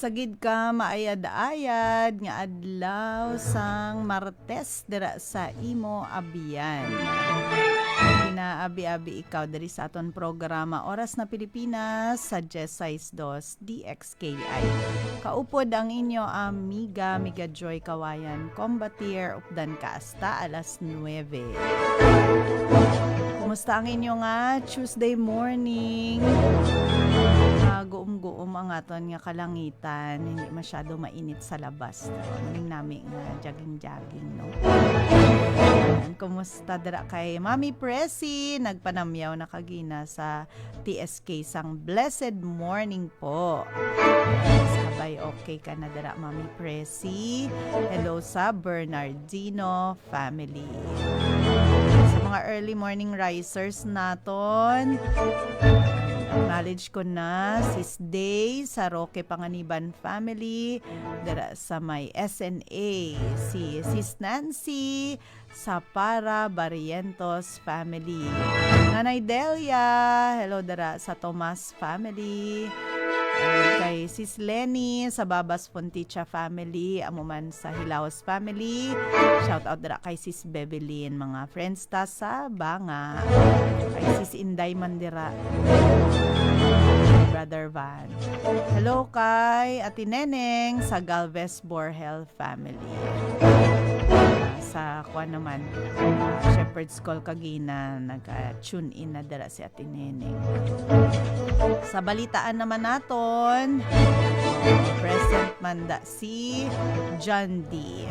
Sagid ka maayad-ayad nga adlaw sang Martes dira sa imo abiyan. Ginaabi-abi ikaw diri sa aton programa Oras na Pilipinas sa J62 DXKI. Kaupod ang inyo amiga Joy Kawayan, Combatier Updan Kasta alas 9. Kumusta ang inyo nga Tuesday morning? Guom-guom ang aton nga kalangitan, hindi masyado mainit sa labas. Maning nami nga jogging-jogging, no? Kumusta dira kay Mami Presi? Nagpanamyaw na kagina sa TSK sang blessed morning po. Sabay okay ka na dira Mami Presi. Hello sa Bernardino family. Sa mga early morning risers naton, acknowledge ko na Sis Day sa Roque Panganiban family, dara sa may SNA, si Sis Nancy sa Para Barrientos family. Nanay Delia, hello dara sa Tomas family. Kay Sis Lenny sa Babas Ponticha family, amuman sa Hilaos family. Shout out dara kay Sis Bebelin, mga friends ta sa Banga. Kay Sis Inday Mandira, Brother Van. Hello kay Ate Neneng sa Galvez Borhel family. Sa kuan naman, Shepherd's Call kagina, nag-tune in na dara si Ate Neneng. Sa balitaan naman naton, present manda si John D.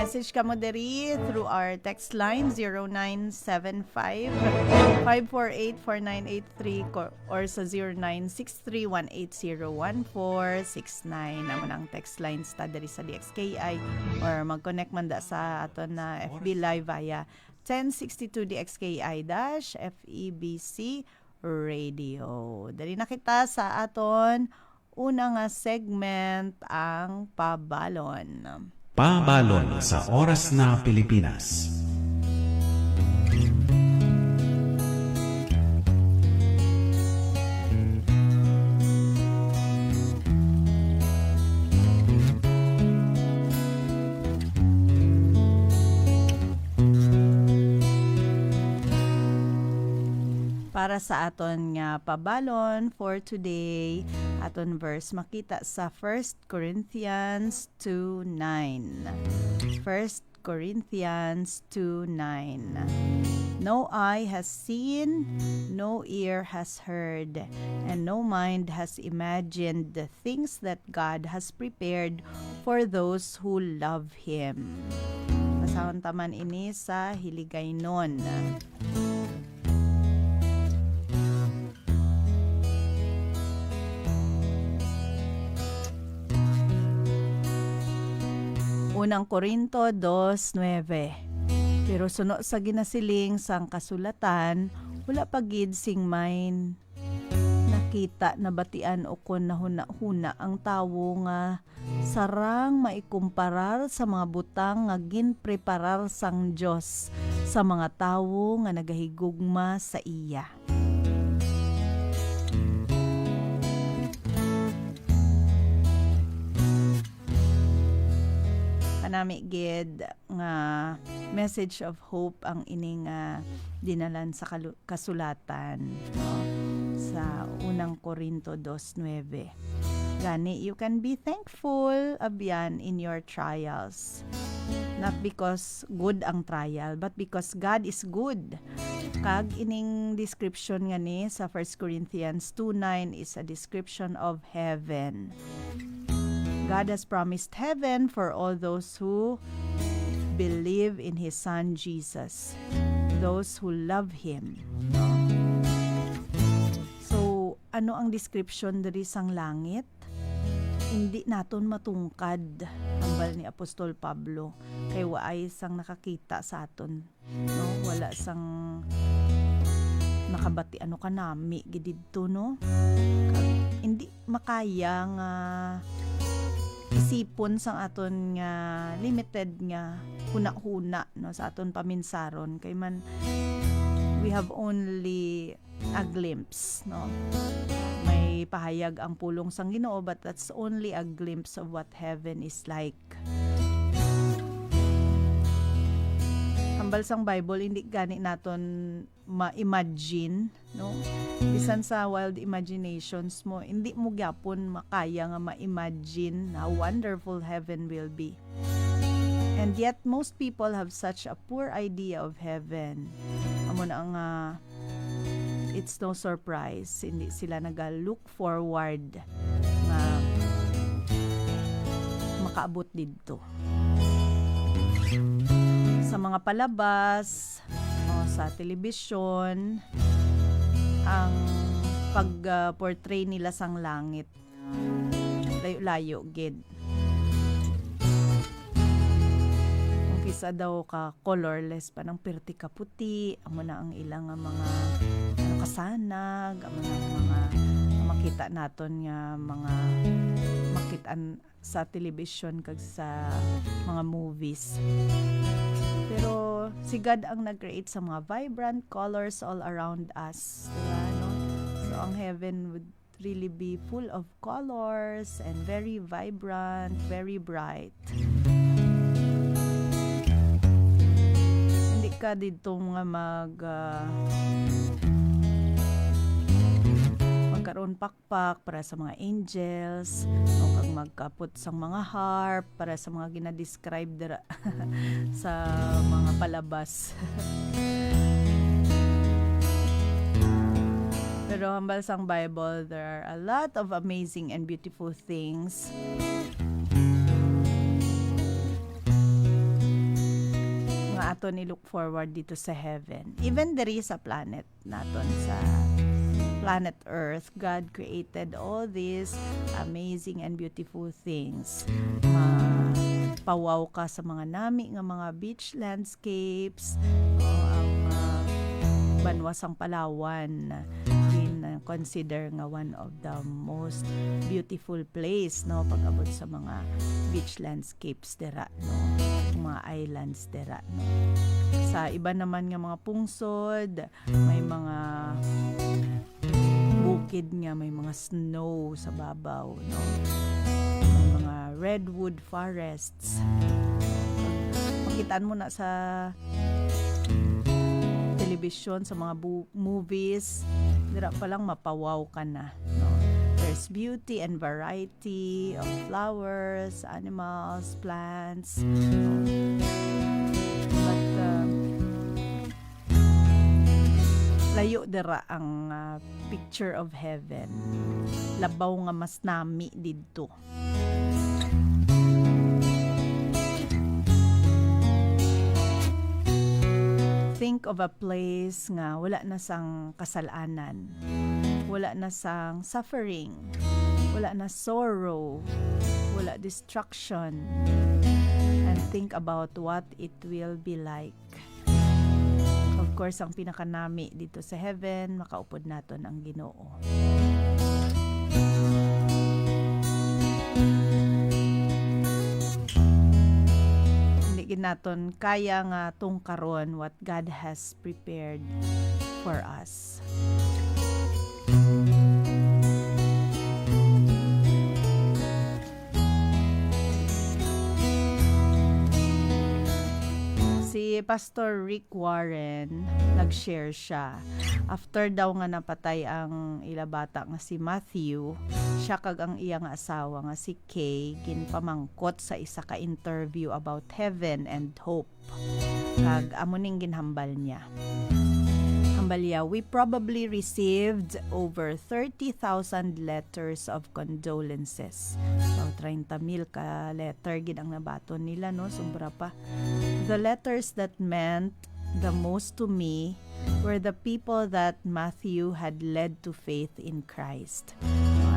Message ka mo diri through our text line 0975-548-4983 or sa 0963-180-1469 naman ang text lines ta diri sa DXKI or mag-connect man da sa aton na FB Live via 1062 DXKI-FEBC Radio. Dali na kita sa aton una nga segment, ang Pabalon. Pabalon sa Oras na Pilipinas. Para sa aton nga pabalon for today, aton verse makita sa 1 Corinthians 2:9. 1 Corinthians 2:9. No eye has seen, no ear has heard, and no mind has imagined the things that God has prepared for those who love Him. Pasahon taman ini sa Hiligaynon. Unang Korinto 2:9. Pero suno sa ginasiling sang kasulatan, wala pagid sing main nakita na batian o kon nahuna-huna ang tawo nga sarang maikumparar sa mga butang nga ginpreparar sang Dios sa mga tawo nga nagahigugma sa iya. Kanami gid nga message of hope ang ining dinalan sa kasulatan, no? Sa unang Korinto 2:9. Gani, you can be thankful abyan in your trials. Not because good ang trial, but because God is good. Kag ining description nga ni sa 1 Corinthians 2:9 is a description of heaven. God has promised heaven for all those who believe in His Son Jesus, those who love Him. So, ano ang description diri sang langit? Hindi naton matungkad ang bal ni Apostol Pablo kay waay sang nakakita sa aton, no? Wala sang nakabati ano kanami gid didto, no? Hindi makaya nga isipon sang aton nga limited nga huna-huna, no, sa aton paminsaron kay man we have only a glimpse, no? May pahayag ang pulong sang Ginoo, but that's only a glimpse of what heaven is like. Hambal sang Bible, hindi gani naton ma-imagine, no? Bisan sa wild imaginations mo, hindi mo gyapon makaya nga ma-imagine how wonderful heaven will be. And yet, most people have such a poor idea of heaven. Amo na ang it's no surprise, hindi sila nag-look forward nga makaabot dito. Sa mga palabas o sa telebisyon, ang pag-portray nila sang langit layo-layo gid. Umpisa daw ka colorless pa ng perti ka puti, amo na ang ilang mga kasanag, amo na ang mga makita naton nga mga makitaan sa television kag sa mga movies. Pero si God ang nag-create sa mga vibrant colors all around us, diba, no? So ang heaven would really be full of colors and very vibrant, very bright. Hindi ka dito nga magkaroon pakpak para sa mga angels o kag magkapot sa mga harp para sa mga ginadescribe dira sa mga palabas. Pero hambal sang Bible, there are a lot of amazing and beautiful things nga aton i-look forward dito sa heaven. Even diri sa planet naton sa planet Earth, God created all these amazing and beautiful things. Pawaw ka sa mga nami nga mga beach landscapes, ang banwasang Palawan din consider nga one of the most beautiful place, no, pag-abot sa mga beach landscapes dira, no, mga islands dira, no. Sa iba naman nga mga pungsod, may mga bukid nga, may mga snow sa babaw, no? May mga redwood forests. Makitaan mo na sa television, sa mga movies, dira pa lang mapawaw ka na, no? There's beauty and variety of flowers, animals, plants, no? But layo dira ang picture of heaven. Labaw nga mas nami didto. Think of a place nga wala na sang kasalanan, wala na sang suffering, wala na sorrow, wala destruction, and think about what it will be like. Of course, ang pinakanami dito sa heaven, makaupod naton ang Ginoo. Hindi naton kaya nga tungkaron what God has prepared for us. Si Pastor Rick Warren, nag-share siya. After daw nga napatay ang ilabata nga si Matthew, siya kag ang iya nga asawa nga si Kay, ginpamangkot sa isa ka interview about heaven and hope. Kag amuning ginhambal niya. Hambalya, we probably received over 30,000 letters of condolences. So, 30,000 ka letter gid ang nabaton nila, no? Sobra pa. The letters that meant the most to me were the people that Matthew had led to faith in Christ.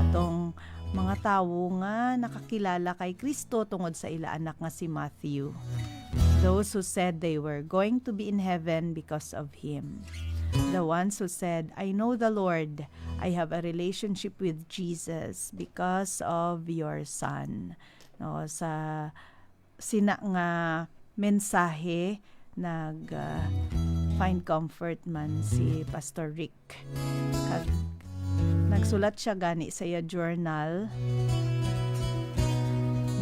Atong mga tawo nga nakakilala kay Kristo tungod sa ila anak nga si Matthew. Those who said they were going to be in heaven because of him. The ones who said, I know the Lord. I have a relationship with Jesus because of your son. No, sa sina nga mensahe find comfort man si Pastor Rick. Kag nagsulat siya gani sa iya journal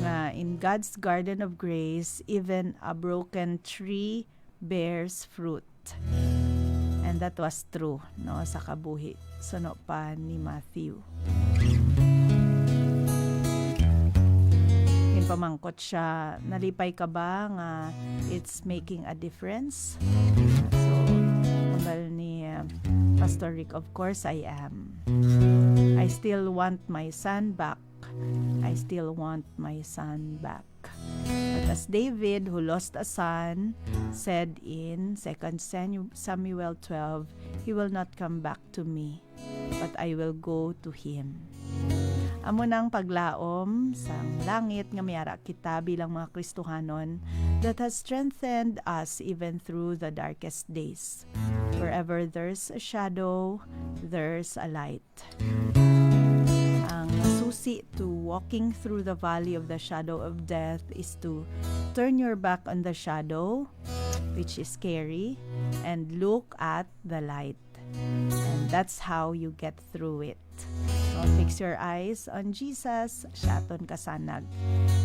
nga in God's garden of grace, even a broken tree bears fruit. And that was true, no, sa kabuhi. Suno pa ni Matthew. Pamangkot siya, nalipay ka ba nga it's making a difference? So, ambal ni Pastor Rick, of course I am. I still want my son back. I still want my son back. But as David, who lost a son, said in 2 Samuel 12, he will not come back to me, but I will go to him. Amo nang paglaom sang langit nga miyara kita bilang mga Kristohanon that has strengthened us even through the darkest days. Wherever there's a shadow, there's a light. Ang susi to walking through the valley of the shadow of death is to turn your back on the shadow, which is scary, and look at the light. And that's how you get through it. So, fix your eyes on Jesus, siyaton kasanag.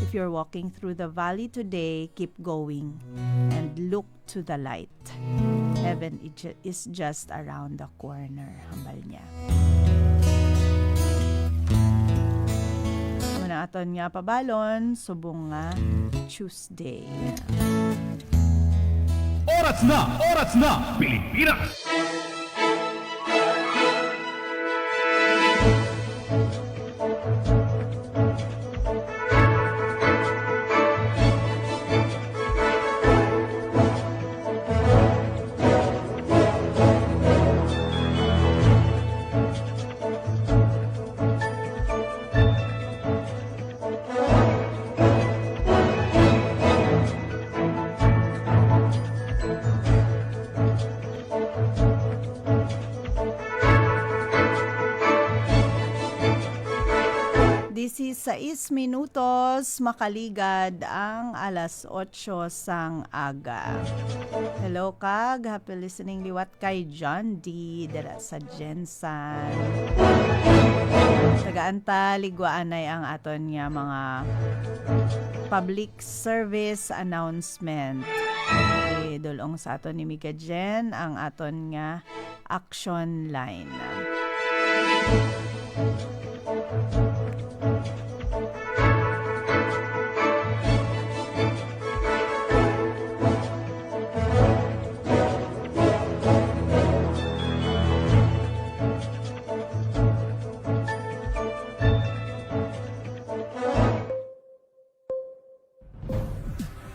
If you're walking through the valley today, keep going and look to the light. Heaven is just around the corner. Hambal niya. Muna aton nga pabalon, subong nga Tuesday. Oras na, Pilipinas! This is 6 minutos, makaligad ang alas 8 sang aga. Hello kag, happy listening liwat kay John D. Dala sa Jensan. Tagaanta, ligwaan ay ang aton nga mga public service announcement. Dulong sa aton ni Mika Jen ang aton nga action line.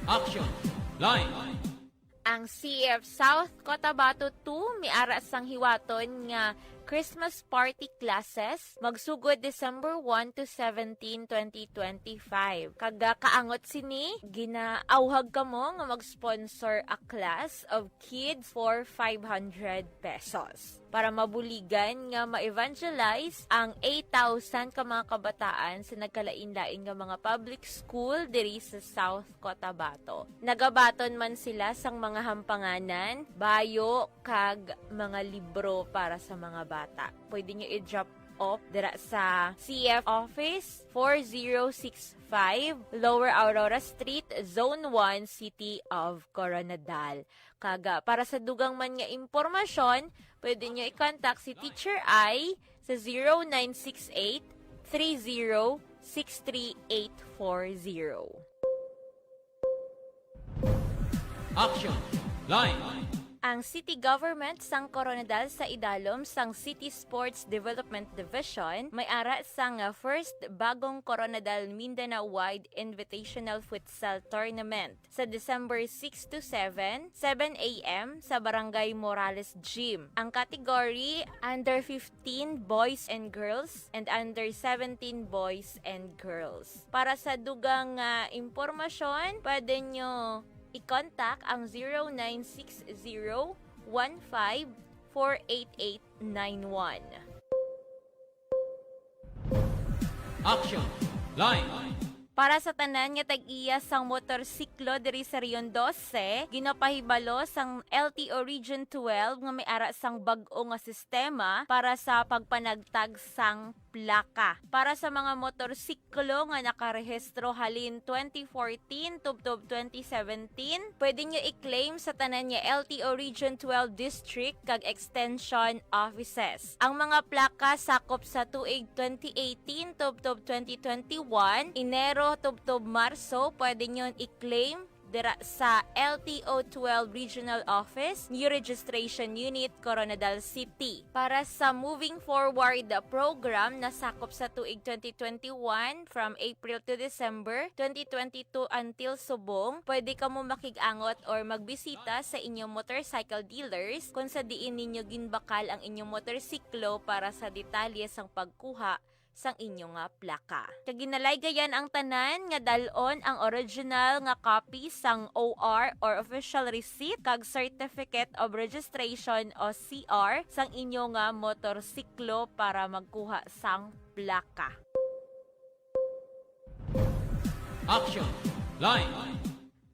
Action line. Ang CF South Cotabato 2 miara sang hiwaton nga Christmas party classes magsugod December 1 to 17, 2025. Kaga kaangot sini, ginaauhag kamo nga mag-sponsor a class of kids for 500 pesos. Para mabuligan nga ma-evangelize ang 8,000 ka mga kabataan sa nagkalain-lain nga mga public school diri sa South Cotabato. Nagabaton man sila sang mga hampanganan, bayo, kag mga libro para sa mga bata. Pwede nyo i-drop off dira sa CF Office 4065 Lower Aurora Street, Zone 1, City of Coronadal. Kaga, para sa dugang man nga impormasyon, pwede nyo i-contact si Teacher I sa 0968-30-63840. Action line. Ang City Government sang Coronadal sa idalom sang City Sports Development Division may ara sang first bagong Coronadal Mindanao-wide Invitational Futsal Tournament sa December 6 to 7 a.m. sa Barangay Morales Gym. Ang category under 15 boys and girls and under 17 boys and girls. Para sa dugang impormasyon, pwede nyo i-contact ang 0960-15-48891. Action line. Para sa tanan nga tag-iya sang motorsiklo diri sa Rion 12, ginapahibalo sang LTO Region 12 nga may ara sang bag-o nga sistema para sa pagpanagtag sang plaka. Para sa mga motorsiklo nga nakarehistro halin 2014 tubtob 2017, pwede nyo i-claim sa tanan nga LTO Region 12 District kag Extension Offices. Ang mga plaka sakop sa tuig 2018 tubtob 2021, Enero tubtob Marso, pwede nyo i-claim dira sa LTO 12 Regional Office, New Registration Unit, Coronadal City. Para sa Moving Forward program na sakop sa tuig 2021 from April to December 2022 until subong, pwede ka mo makig-angot or magbisita sa inyong motorcycle dealers kung sa diin ninyo ginbakal ang inyong motorsiklo para sa detalye sang pagkuha sang inyong nga plaka. Kaginalay gayan ang tanan nga dalon ang original nga copy sang OR or official receipt kag certificate of registration o CR sang inyong nga motorsiklo para magkuha sang plaka. Action. Line.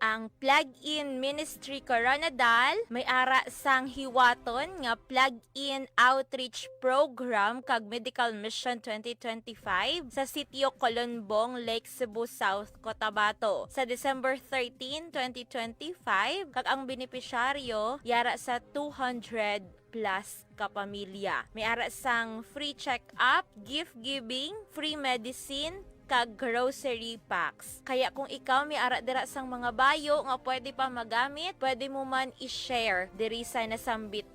Ang Plug-in Ministry Coronadal may ara sang hiwaton nga Plug-in Outreach Program kag Medical Mission 2025 sa sitio Colonbong, Lake Cebu South, Cotabato sa December 13, 2025 kag ang benepisyaryo yara sa 200 plus kapamilya. May ara sang free check-up, gift giving, free medicine, kag grocery packs. Kaya kung ikaw may ara dira sang mga bayo nga pwede pa magamit, pwede mo man i-share diri sa nasambit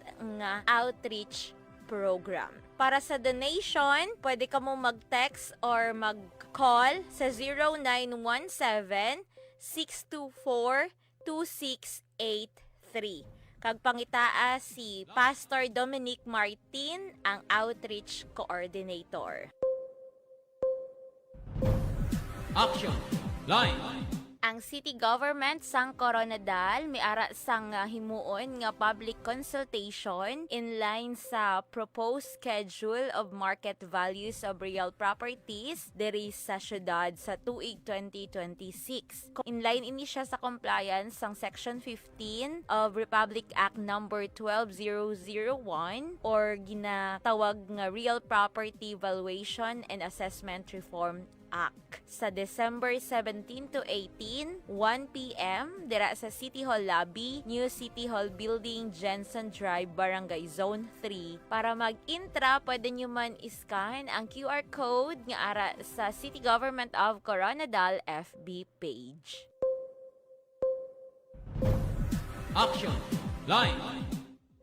nga outreach program. Para sa donation, pwede ka mo mag-text or mag-call sa 0917-624-2683. Kag pangitaa si Pastor Dominic Martin, ang outreach coordinator. Action. Line. Ang city government sang Coronadal may ara sang himuon nga public consultation in line sa proposed schedule of market values of real properties diri sa syudad sa tuig 2026. In line ini siya sa compliance sang Section 15 of Republic Act number 12001 or ginatawag nga Real Property Valuation and Assessment Reform Act. Sa December 17 to 18, 1 p.m. dira sa City Hall Lobby, New City Hall Building, Jensen Drive, Barangay Zone 3. Para mag-intra, pwede nyo man iscan ang QR code nga ara sa City Government of Coronadal FB page. Action. Line.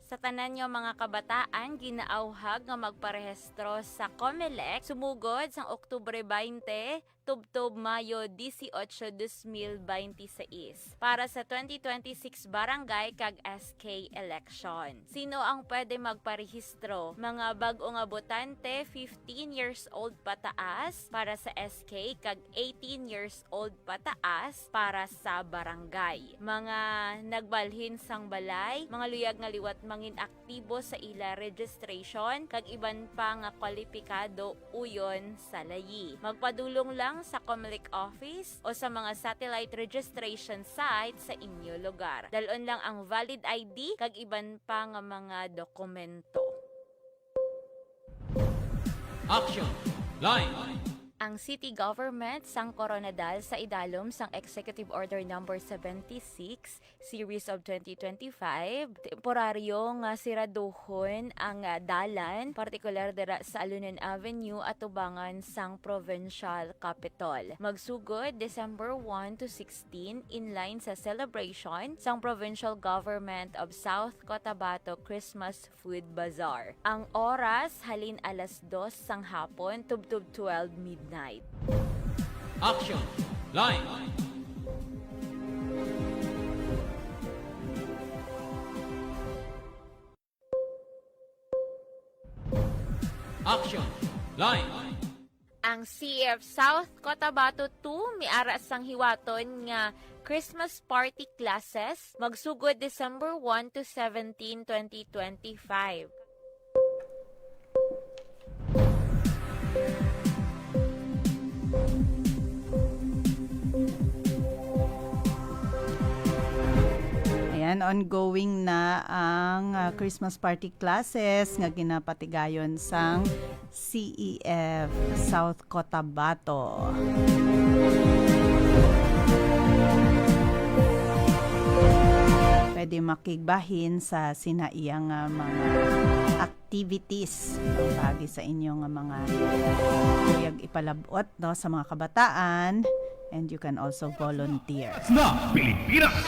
Sa tanan nyo mga kabataan, ginaauhag nga magparehistro sa COMELEC sumugod sang Oktubre 20 tubtob Mayo 18, 2026 para sa 2026 barangay kag SK election. Sino ang pwede magparehistro? Mga bag-o nga botante 15 years old pataas para sa SK kag 18 years old pataas para sa barangay. Mga nagbalhin sang balay, mga luyag nga liwat mangin aktibo sa ila registration kag iban pa nga kwalipikado uyon sa layi. Magpadulong lang sa COMELEC office o sa mga satellite registration site sa inyo lugar. Dalon lang ang valid ID kag iban pa nga mga dokumento. Action. Line. Ang city government sang Coronadal sa idalom sang Executive Order number 76 series of 2025 temporaryo nga siraduhon ang dalan partikular dira sa Alunan Avenue at tubangan sang provincial capital. Magsugod December 1 to 16 in line sa celebration sang Provincial Government of South Cotabato Christmas Food Bazaar. Ang oras halin alas 2 sang hapon tubtob 12 midnight. Action. Line. Action. Line. Ang CF South Cotabato 2 may ara sang hiwaton nga Christmas party classes magsugod December 1 to 17, 2025. And ongoing na ang Christmas party classes nga ginapatigayon sang CEF South Cotabato. Pwede makigbahin sa sinaiyang mga activities pagi sa inyong mga kuyag ipalabot no, sa mga kabataan, and you can also volunteer. Na Pilipinas!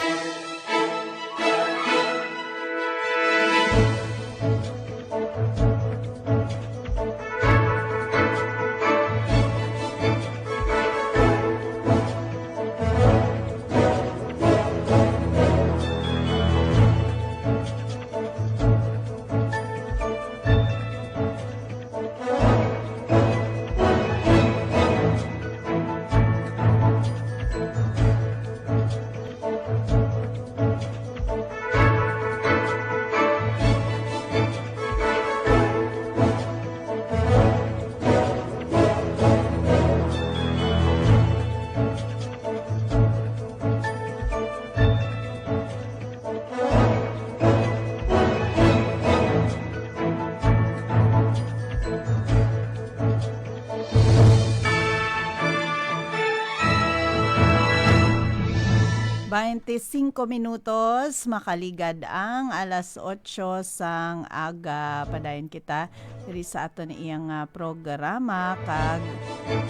Minutos, makaligad ang alas 8 sang aga. Padayon kita diri sa aton iyang programa kag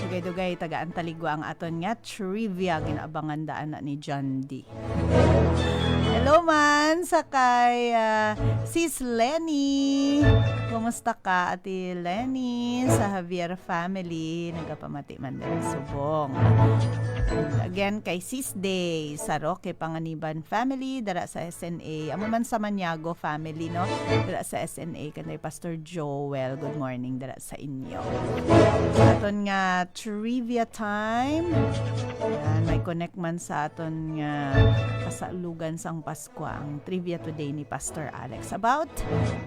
dugay-dugay tagaan taligwa ang aton nga trivia ginaabangan daan na ni John D. Hello man sakay Sis Lenny. Kumusta ka Ate Lenny sa Javier family? Nagapamati man diri subong. And again kay Sis Day sa Roque Panganiban family dara sa SNA. Amo man sa Maniago family no. Dara sa SNA kanay Pastor Joel. Good morning dara sa inyo. Sa aton nga trivia time. Yan, may connect man sa aton nga kasalugan sang Pasko ang trivia today ni Pastor Alex about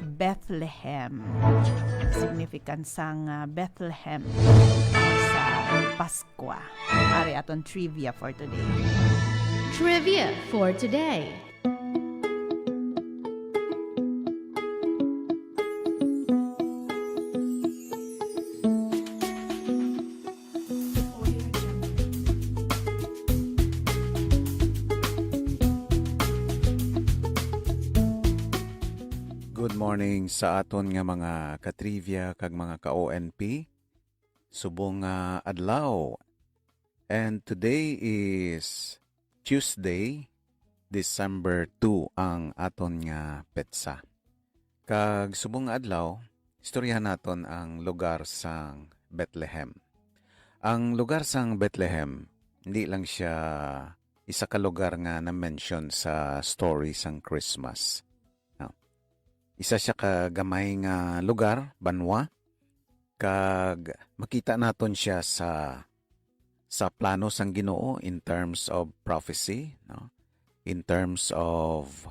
Bethlehem. Significance sang Bethlehem sa Pasko. Ari aton trivia for today. Trivia for today. Good morning sa aton nga mga ka-trivia kag mga ka-ONP. Subong adlaw. And today is Tuesday, December 2 ang aton nga petsa. Kag subong adlaw, istoryahan naton ang lugar sang Bethlehem. Ang lugar sang Bethlehem, hindi lang siya isa ka lugar nga na-mention sa story sang Christmas. Isa siya ka gamay nga lugar, banwa, kag makita naton siya sa plano sang Ginoo in terms of prophecy, no? In terms of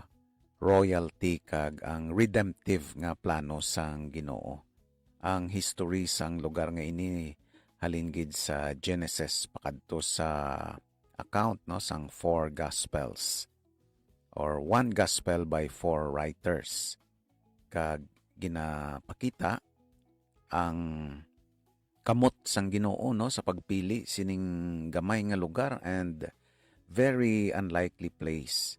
royalty kag ang redemptive nga plano sang Ginoo. Ang history sang lugar nga ini halingid sa Genesis pakadto sa account no sang 4 gospels or one gospel by 4 writers. Kag ginapakita ang kamot sang Ginoo no sa pagpili sining gamay nga lugar and very unlikely place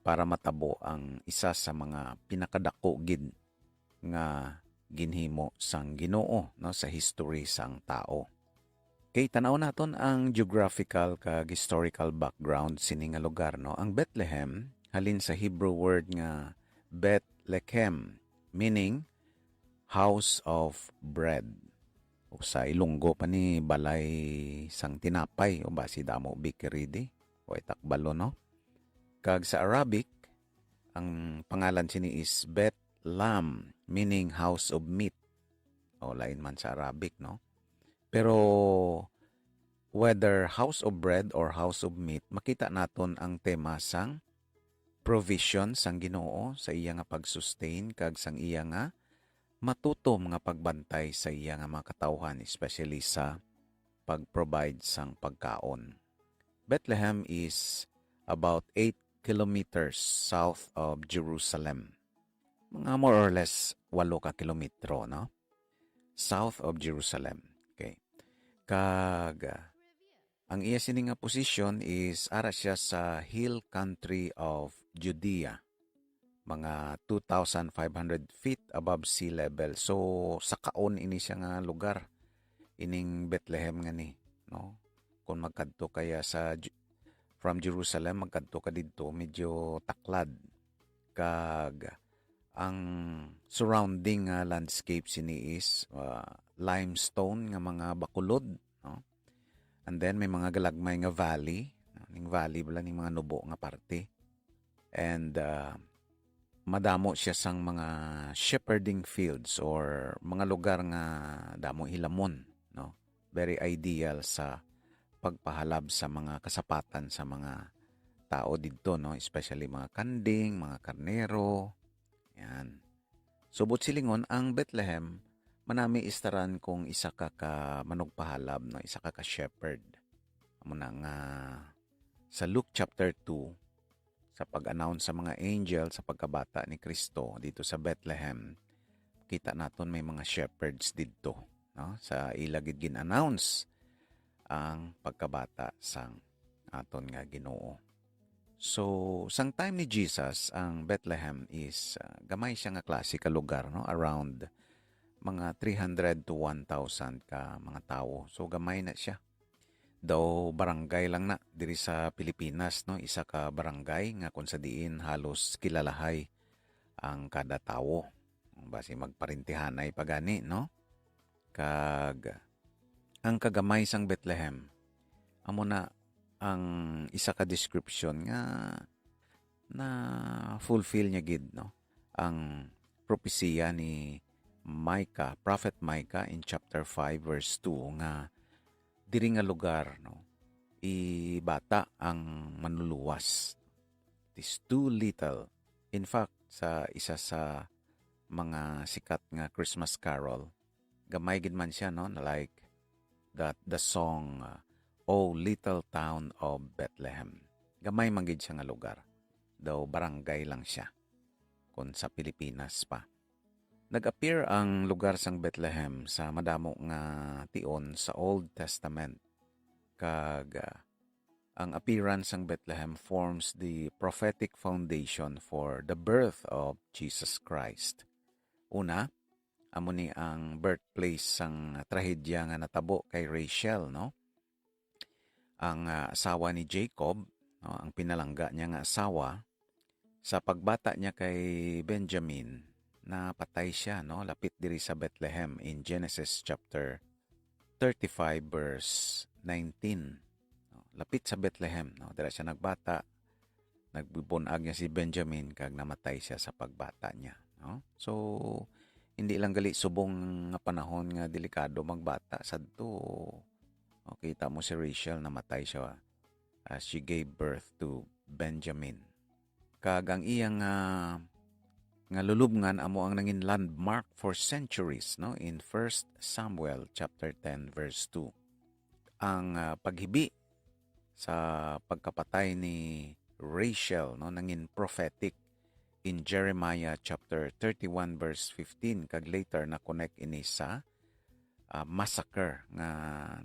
para matabo ang isa sa mga pinakadako gid nga ginhimo sang Ginoo no sa history sang tao. Kay tanaw naton ang geographical kag historical background sining nga lugar no. Ang Bethlehem halin sa Hebrew word nga Bethlehem, meaning house of bread. O sa Ilonggo pa ni balay sang tinapay o basi damo bakery di o itakbalo no. Kag sa Arabic ang pangalan sini is Bethlam, meaning house of meat. O lain man sa Arabic no. Pero whether house of bread or house of meat, makita naton ang tema sang provision sang Ginoo sa iya nga pag-sustain kag sang iya nga matutom nga pagbantay sa iya nga mga katawhan, especially sa pag-provide sang pagkaon. Bethlehem is about 8 kilometers south of Jerusalem. Mga more or less 8 ka kilometro, no? South of Jerusalem. Okay. Kag ang iya sini nga position is ara siya sa hill country of Judea. Mga 2,500 feet above sea level. So sa kaon ini siya nga lugar ining Bethlehem nga ni, no? Kung magkadto kaya from Jerusalem magkadto ka didto medyo taklad. Kag ang surrounding landscape sini is limestone nga mga bakulod, no? And then may mga galagmay nga valley, no? Ning valley bala ning mga nubo nga parte. And madamo siya sang mga shepherding fields or mga lugar nga damo hilamon, no? Very ideal sa pagpahalab sa mga kasapatan sa mga tao didto, no? Especially mga kanding, mga karnero. Yan. Subot silingon ang Bethlehem, manami istaran kung isa ka manugpahalab, no? Isa ka shepherd. Amo na nga sa Luke chapter 2, sa pag-announce sa mga angel sa pagkabata ni Kristo dito sa Bethlehem, kita naton may mga shepherds dito, no? Sa ilagid gin-announce ang pagkabata sang aton nga Ginoo. So, sang time ni Jesus, ang Bethlehem is gamay siya nga klase ka lugar, no? Around mga 300 to 1,000 ka mga tao. So, gamay na siya. Daw barangay lang na diri sa Pilipinas, no? Isa ka barangay nga kung sa diin halos kilalahay ang kada tao. Basi magparintihanay pagani, no? Kag ang kagamay sang Bethlehem, amo na ang isa ka description nga na fulfill niya gid, no? Ang propesya ni Micah, Prophet Micah in chapter 5 verse 2 nga diri nga lugar, no, ibata ang manluluwas. It is too little. In fact, sa isa sa mga sikat nga Christmas carol, gamay gid man siya, no, na like that the song "Oh Little Town of Bethlehem." Gamay man gid siya nga lugar. Daw barangay lang siya kung sa Pilipinas pa. Nag-appear ang lugar sang Bethlehem sa madamo nga tion sa Old Testament. Kag ang appearance sang Bethlehem forms the prophetic foundation for the birth of Jesus Christ. Una, amo ni ang birthplace sang trahedya nga natabo kay Rachel, no? Ang asawa ni Jacob, no? Ang pinalangga niya nga asawa, sa pagbata niya kay Benjamin, na patay siya, no? Lapit diri sa Bethlehem in Genesis chapter 35 verse 19. No? Lapit sa Bethlehem, no? Dira siya nagbata, nagbubunag niya si Benjamin kag namatay siya sa pagbata niya, no? So hindi lang gali subong nga panahon nga delikado magbata sadto. O, kita mo si Rachel namatay siya as she gave birth to Benjamin. Kag ang iyang nga lulubngan amo ang nangin landmark for centuries, no, in 1 Samuel chapter 10 verse 2. Ang paghibi sa pagkapatay ni Rachel, no, nangin prophetic in Jeremiah chapter 31 verse 15, kag later na connect ini sa massacre nga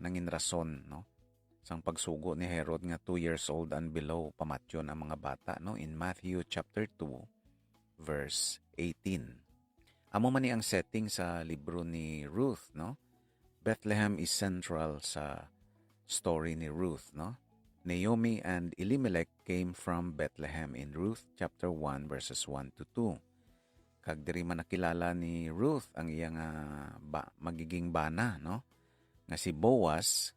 nangin rason, no, sang pagsugo ni Herod nga 2 years old and below pamatyon ang mga bata, no, in Matthew chapter 2 verse 18. Amo man ni ang setting sa libro ni Ruth, no? Bethlehem is central sa story ni Ruth, no? Naomi and Elimelech came from Bethlehem in Ruth chapter 1 verses 1 to 2. Kag diri man nakilala ni Ruth ang iyang magiging bana, no? Nga si Boaz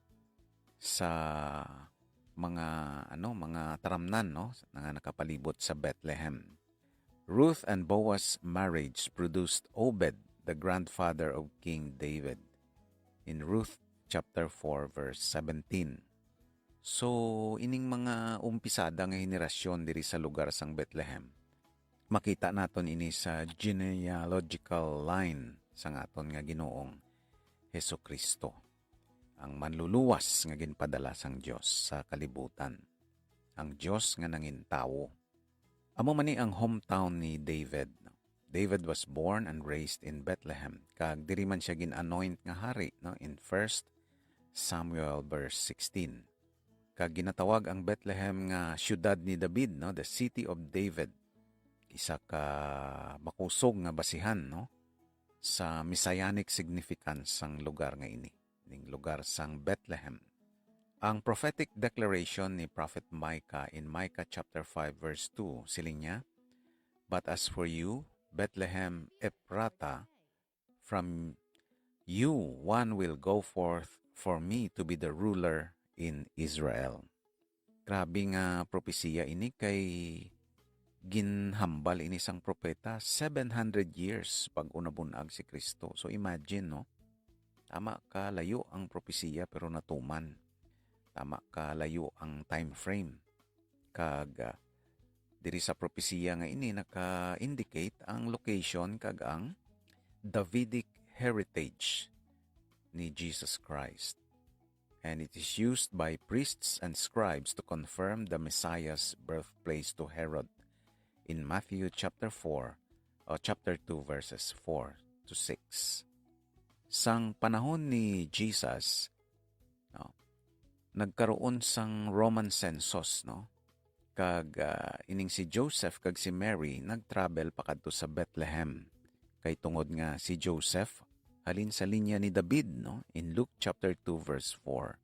sa mga taramnan, no, nga nakapalibot sa Bethlehem. Ruth and Boaz marriage produced Obed, the grandfather of King David, in Ruth chapter 4 verse 17. So ining mga umpisada nga henerasyon diri sa lugar sang Bethlehem, makita naton ini sa genealogical line sang aton nga Ginoong Hesukristo, ang manluluwas nga ginpadala sang Dios sa kalibutan, ang Dios nga nangin tawo, Amo man ni ang hometown ni David. David was born and raised in Bethlehem. Kag diri man siya gin-anoint nga hari, no, in 1 Samuel verse 16. Kag ginatawag ang Bethlehem nga siyudad ni David, no, the city of David. Isa ka makusog nga basihan, no, sa messianic significance sang lugar nga ini, ning lugar sang Bethlehem. Ang prophetic declaration ni Prophet Micah in Micah chapter 5 verse 2, siling niya, "But as for you, Bethlehem Ephratah, from you one will go forth for me to be the ruler in Israel." Grabe nga propesiya ini kay ginhambal ini sang propeta 700 years pag unabunag si Kristo. So imagine, no? Tama ka layo ang propesiya pero natuman. Tama ka layo ang time frame. Kag diri sa propesiya nga ini naka-indicate ang location kag ang Davidic heritage ni Jesus Christ. And it is used by priests and scribes to confirm the Messiah's birthplace to Herod in Matthew chapter 4 o chapter 2 verses 4 to 6. Sang panahon ni Jesus, no, nagkaroon sang Roman census, no? Kag ining si Joseph kag si Mary nagtravel pakadto sa Bethlehem. Kay tungod nga si Joseph halin sa linya ni David, no, in Luke chapter 2 verse 4.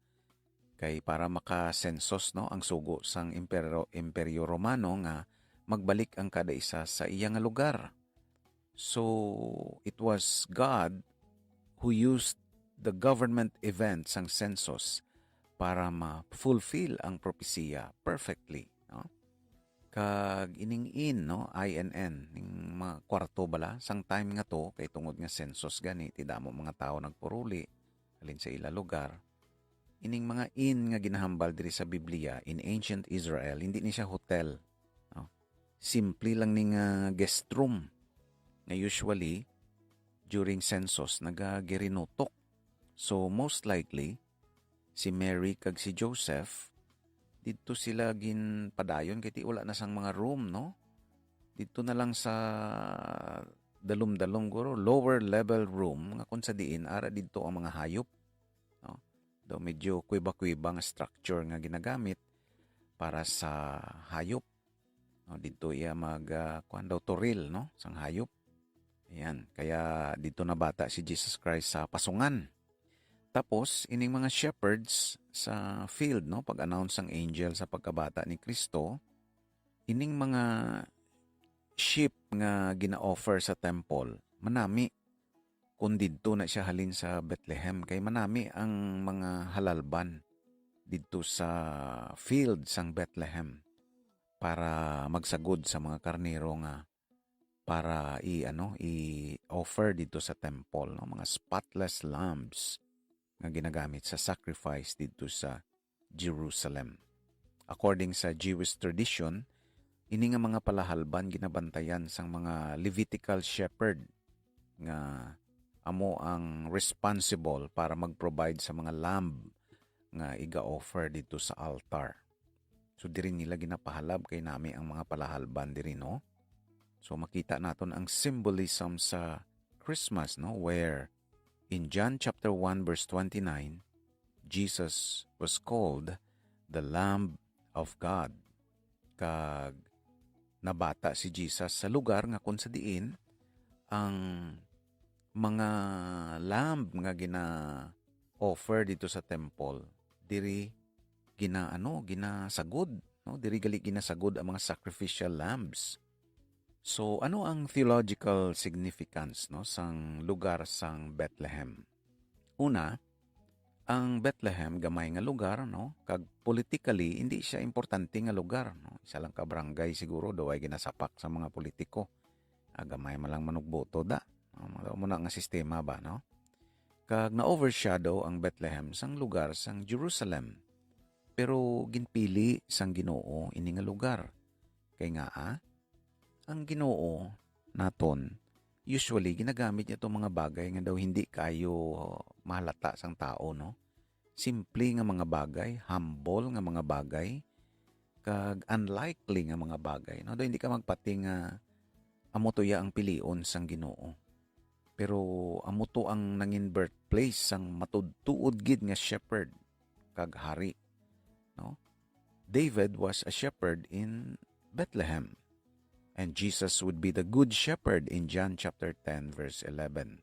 Kay para maka-census, no, ang sugo sang Imperyo Romano nga magbalik ang kada isa sa iyang lugar. So it was God who used the government event sang census para ma-fulfill ang propesiya perfectly, no? Kag ining-in, no, INN, ning mga kwarto bala, sang time nga to, kay tungod nga census gani, tidamo mga tao nagpuruli, halin sa ila lugar. Ining mga inn nga ginahambal diri sa Biblia in ancient Israel, hindi ni siya hotel, no? Simple lang ning guest room, na usually, during census, nagagirinutok. So most likely, si Mary kag si Joseph, dito sila ginpadayon kay ti wala na sang mga room, no? Dito na lang sa dalom-dalom guro, lower level room nga kun sa diin ara dito ang mga hayop, no? Do medyo kuiba-kuiba nga structure nga ginagamit para sa hayop. No, dito iya kuan daw toril, no, sang hayop. Ayan, kaya dito na bata si Jesus Christ sa pasungan. Tapos, ining mga shepherds sa field, no, pag-announce ang angel sa pagkabata ni Kristo, ining mga sheep nga gina-offer sa temple, manami. Kung dito na siya halin sa Bethlehem, kay manami ang mga halalban dito sa field sang Bethlehem para magsagod sa mga karnero nga para i-offer dito sa temple, no, mga spotless lambs nga ginagamit sa sacrifice dito sa Jerusalem. According sa Jewish tradition, ini nga mga palahalban ginabantayan sang mga Levitical shepherd nga amo ang responsible para mag-provide sa mga lamb nga iga-offer dito sa altar. So diri nila ginapahalab kay nami ang mga palahalban diri, no? So makita naton ang symbolism sa Christmas, no, where in John chapter 1 verse 29, Jesus was called the Lamb of God. Kag nabata si Jesus sa lugar nga kung sa diin ang mga lamb nga gina-offer dito sa temple, diri ginasagod, no? Diri gali ginasagod ang mga sacrificial lambs. So, ano ang theological significance, no, sang lugar sang Bethlehem? Una, ang Bethlehem gamay nga lugar, no, kag politically hindi siya importante nga lugar, no. Isa lang ka barangay siguro daw ay ginasapak sa mga politiko. Gamay man lang manugboto da. Muna nga sistema ba, no? Kag na-overshadow ang Bethlehem sang lugar sang Jerusalem. Pero ginpili sang Ginoo ini nga lugar. Kay nga ang Ginoo naton, usually ginagamit niya itong mga bagay nga daw hindi kayo mahalata sang tao, no? Simple nga mga bagay, humble nga mga bagay, kag unlikely nga mga bagay. No? Do hindi ka magpati nga amo to ya ang pilion sang Ginoo. Pero amo to ang nangin birthplace sang matud-tuod gid nga shepherd kag hari. No? David was a shepherd in Bethlehem. And Jesus would be the good shepherd in John chapter 10 verse 11.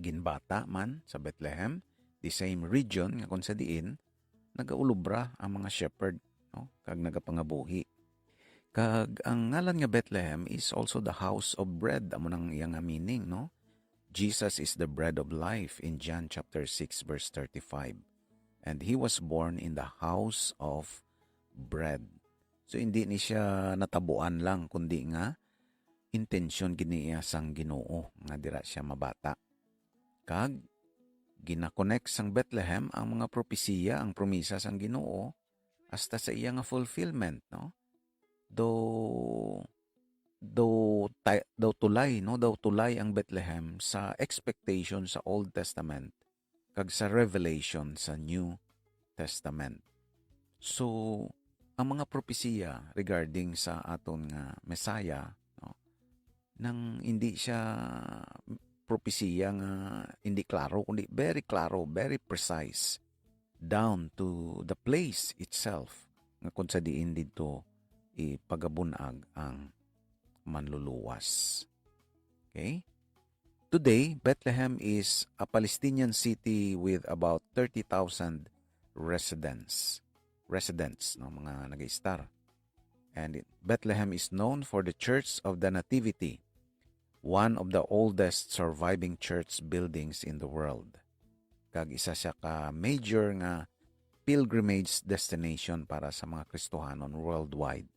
Ginbata man sa Bethlehem, the same region nga kung sa diin, nagaulubra ang mga shepherd, no? Kag nagapangabuhi. Kag ang ngalan nga Bethlehem is also the house of bread, amo nang iyang meaning, no? Jesus is the bread of life in John chapter 6 verse 35. And he was born in the house of bread. So hindi ni siya natabuan lang kundi nga intensyon giniya sang Ginoo nga dira siya mabata. Kag gina-connect sang Bethlehem ang mga propesiya, ang promisa sang Ginoo hasta sa iya nga fulfillment, no? Daw tulay ang Bethlehem sa expectation sa Old Testament kag sa revelation sa New Testament. So ang mga propesiya regarding sa aton nga Messiah, no, nang hindi siya propesiya nga hindi klaro, kundi very klaro, very precise, down to the place itself nga kung sa diin dito ipagabunag ang manluluwas. Okay? Today, Bethlehem is a Palestinian city with about 30,000 residents, no, mga nag-star. And Bethlehem is known for the Church of the Nativity, one of the oldest surviving church buildings in the world. Kag isa siya ka major nga pilgrimage destination para sa mga Kristohanon worldwide.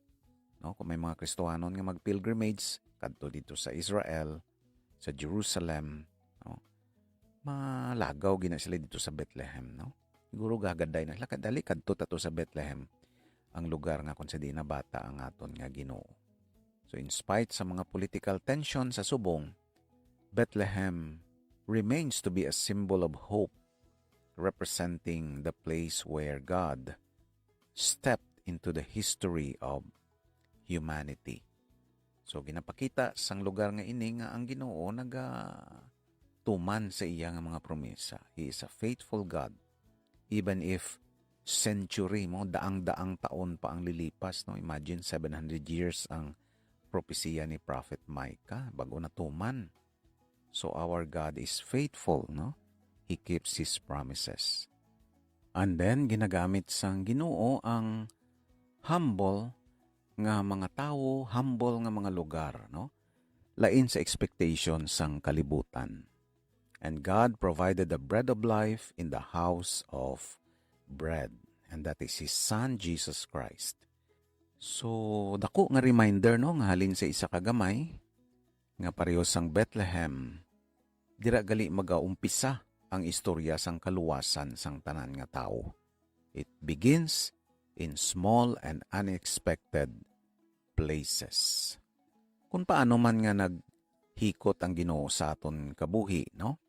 No, kung may mga Kristohanon nga mag-pilgrimage kadto dito sa Israel, sa Jerusalem, no, malagaw gina sila dito sa Bethlehem, no? Siguro gagaday na sila kadali kadto tato sa Bethlehem, ang lugar nga kung sa di na bata ang aton nga Ginoo. So in spite sa mga political tension sa subong, Bethlehem remains to be a symbol of hope, representing the place where God stepped into the history of humanity. So ginapakita sang lugar nga ini nga ang Ginoo tuman sa iya nga mga promesa. He is a faithful God. Even if century mo, daang-daang taon pa ang lilipas, no? Imagine 700 years ang propesiya ni Prophet Micah bago natuman. So our God is faithful, no? He keeps His promises. And then ginagamit sang Ginoo ang humble nga mga tao, humble nga mga lugar, no? Lain sa expectation sang kalibutan. And God provided the bread of life in the house of bread. And that is His Son, Jesus Christ. So, dako nga reminder, no, nga halin sa isa kagamay, nga pareho sang Bethlehem, dira gali magaumpisa ang istorya sang kaluwasan sang tanan nga tao. It begins in small and unexpected places. Kung paano man nga naghikot ang Ginoo sa aton kabuhi, no?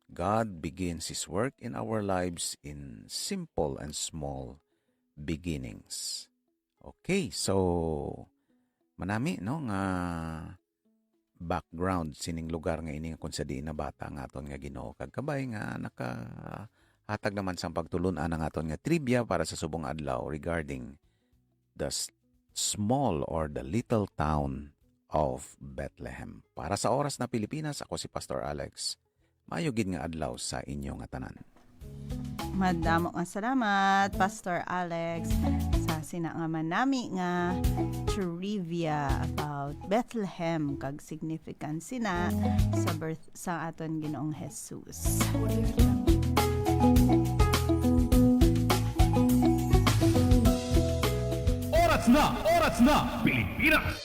God begins His work in our lives in simple and small beginnings. Okay, so manami, no, nga background sining lugar nga ini kung sa di na bata nga aton nga Ginoo kag kabay nga nakahatag naman sang pagtulunan ang aton nga trivia para sa subong adlaw regarding the small or the little town of Bethlehem. Para sa Oras na Pilipinas, ako si Pastor Alex. Mayugid nga adlaw sa inyo nga tanan. Madamo nga salamat, Pastor Alex, sa sinangaman nami nga trivia about Bethlehem kag significance sina sa birth sa aton Ginoong Jesus. Oras na, Pilipinas!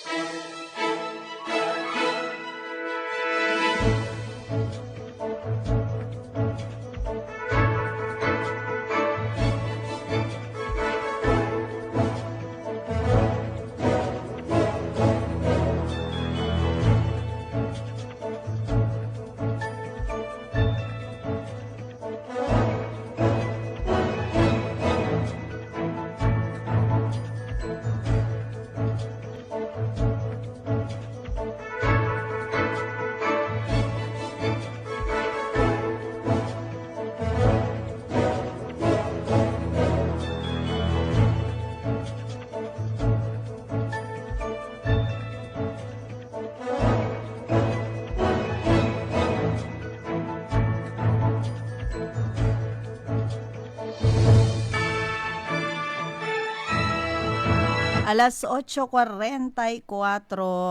Alas 8:44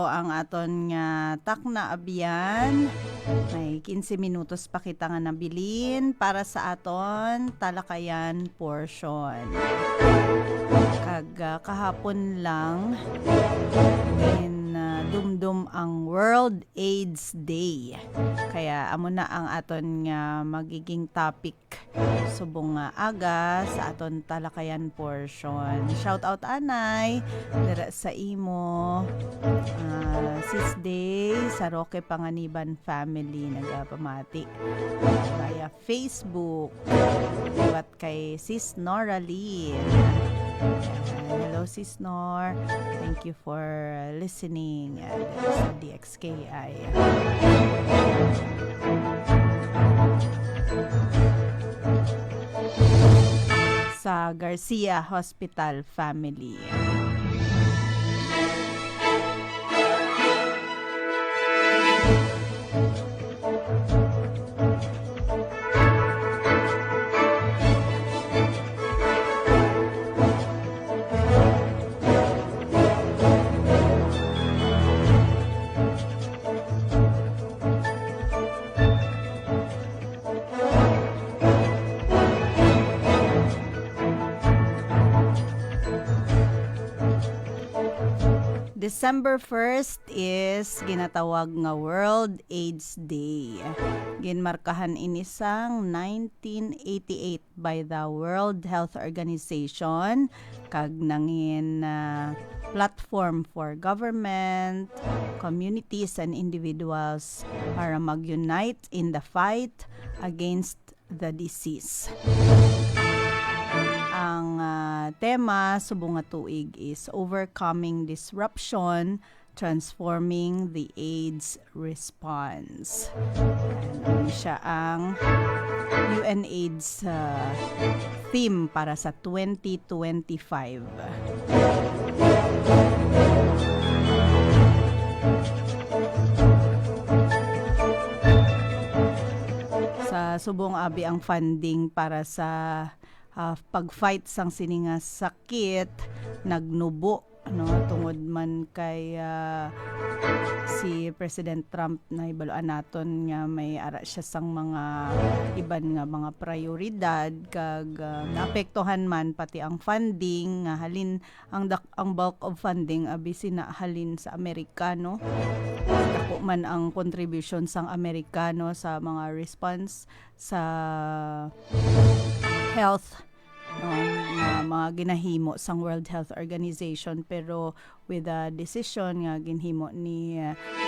ang aton nga takna abyan. May 15 minutos pa kita nga nabilin para sa aton talakayan portion. Kahapon lang dumdum ang World AIDS Day. Kaya amo na ang aton nga magiging topic subong nga aga sa aton talakayan portion. Shout out anay dira sa imo Sis Day sa Roque Panganiban family nagapamati via Facebook. Iwat kay Sis Nora Lee. Hello Sis Nor. Thank you for listening sa DXKI. Sa Garcia Hospital family. December 1st is ginatawag nga World AIDS Day. Ginmarkahan ini sang 1988 by the World Health Organization kag nangin platform for government, communities and individuals para mag-unite in the fight against the disease. Ang tema subong nga tuig is Overcoming Disruption, Transforming the AIDS Response. Ano siya ang UNAIDS theme para sa 2025. Sa subong abi ang funding para sa pag-fight sang sininga sakit nagnubo tungod man kay si President Trump na ibaluan naton nga may ara siya sang mga iban nga mga prioridad kag naapektuhan man pati ang funding nga halin ang bulk of funding abi halin sa Amerikano. Dako man ang contribution sang Amerikano sa mga response sa health mga ginahimo sang World Health Organization, pero with a decision nga ginhimo ni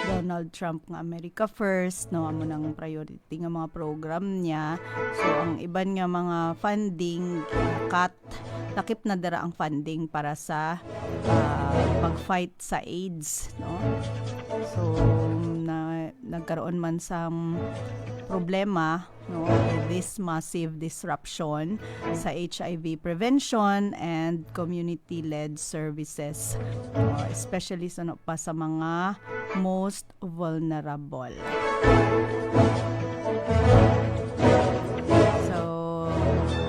Donald Trump nga America First amo nang priority nga mga program niya. So ang iban nga mga funding cut, lakip na dara ang funding para sa pag-fight sa AIDS, so nagkaroon man sa problema with this massive disruption sa HIV prevention and community-led services, especially sa mga most vulnerable. So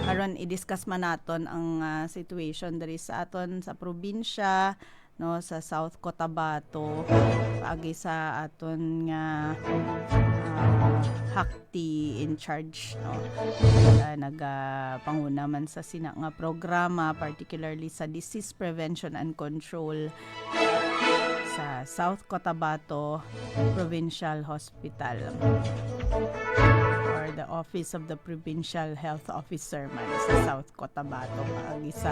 karon i-discuss man naton ang situation diri sa aton sa probinsya sa South Cotabato paagi sa aton nga hakti in charge nagapanguna man sa sina nga programa, particularly sa disease prevention and control sa South Cotabato Provincial Hospital or the Office of the Provincial Health Officer man sa South Cotabato paagi sa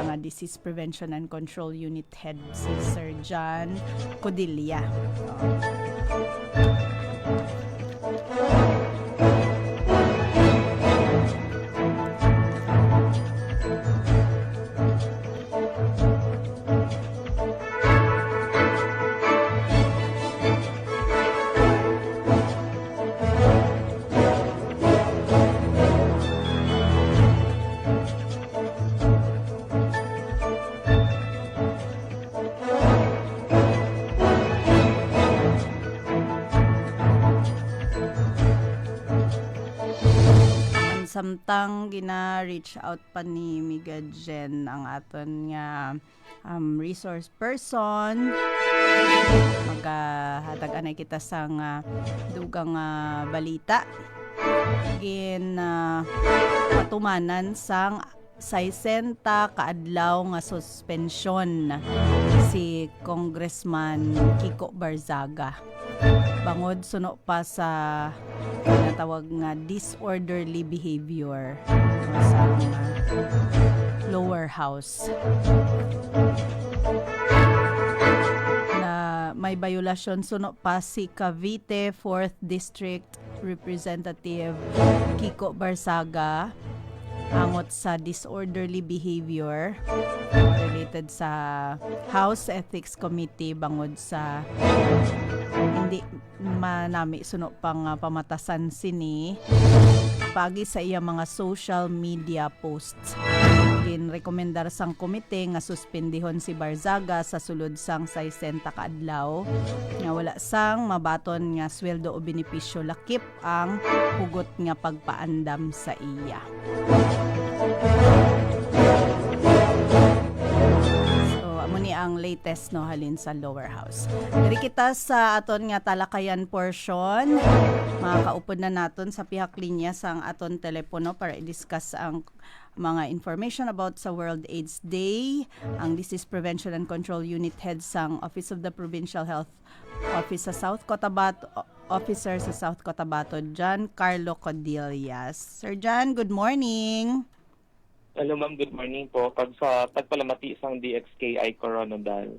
nga Disease Prevention and Control Unit Head si Sir John Codilla. samtang gina-reach out pa ni Migajen ang aton nga resource person, maghatag anay kita sa nga dugang balita gin patumanan sang 60 kaadlaw nga suspensyon si Congressman Kiko Barzaga bangod suno pa sa tinatawag nga disorderly behavior sa lower house na may violasyon suno pa si Cavite 4th District Representative Kiko Barzaga angot sa disorderly behavior related sa House Ethics Committee bangod sa hindi manami suno pang pamatasan sini pagi sa iya mga social media posts. Ginrekomendar sang komite nga suspendihon si Barzaga sa sulod sang 60 kaadlaw nga wala sang mabaton nga sweldo o benepisyo lakip ang hugot nga pagpaandam sa iya. Muni ang latest no halin sa lower house. Diri kita sa aton nga talakayan portion. Makakaupod na naton sa pihak linya sang aton telepono para i-discuss ang mga information about sa World AIDS Day, ang Disease Prevention and Control Unit Head sang Office of the Provincial Health Office sa South Cotabato, Officer sa South Cotabato, John Carlo Codillas. Sir John, good morning. Hello ma'am, good morning po. Sa pagpalamati sang DXKI Coronadal.